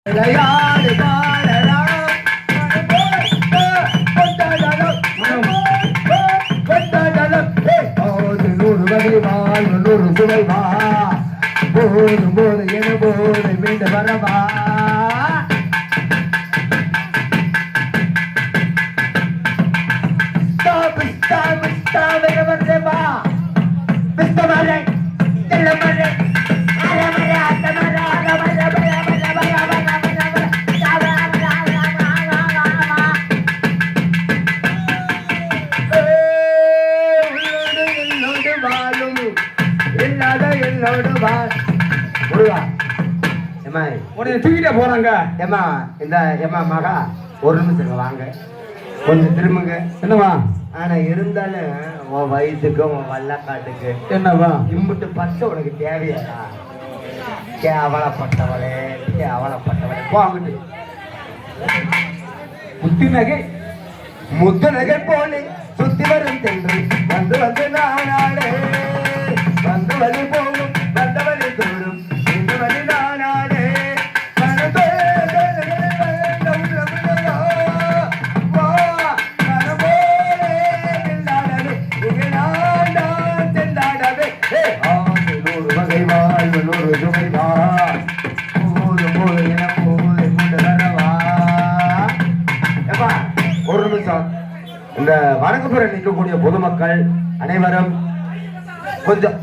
விளையாடு நூறு வகை வாழ் நூறு சுவை வா போது போது என போது மீண்டு வரவா தூக்கிட்டே போறாங்க. ஏமா இந்த ஏமா மகா ஒரு நிமிஷம் வாங்க, கொஞ்சம் திரும்புங்க. என்னவா? ஆனா இருந்தாலும் உன் வயசுக்கு உன் வல்லக்காட்டுக்கு என்னவா இம்புட்டு பச்சை உனக்கு தேவையா? கேவலப்பட்டவளே கேவலப்பட்டவளே போங்கிட்டு புத்தி நகை முத்து நகை போலே சுத்தி வரும் தென்று வந்து வந்து நானாடே வந்து வழி போகும் வந்த வழி தோறும் இந்த வழி நானாடே நூறு வகை வாழ்வு நூறு சுவை வா போது போது என போது கொண்டு வரவா. ஏப்பா ஒரு நிமிஷம், இந்த வணக்கப்புறம் நிற்கக்கூடிய பொதுமக்கள் அனைவரும் கொஞ்சம்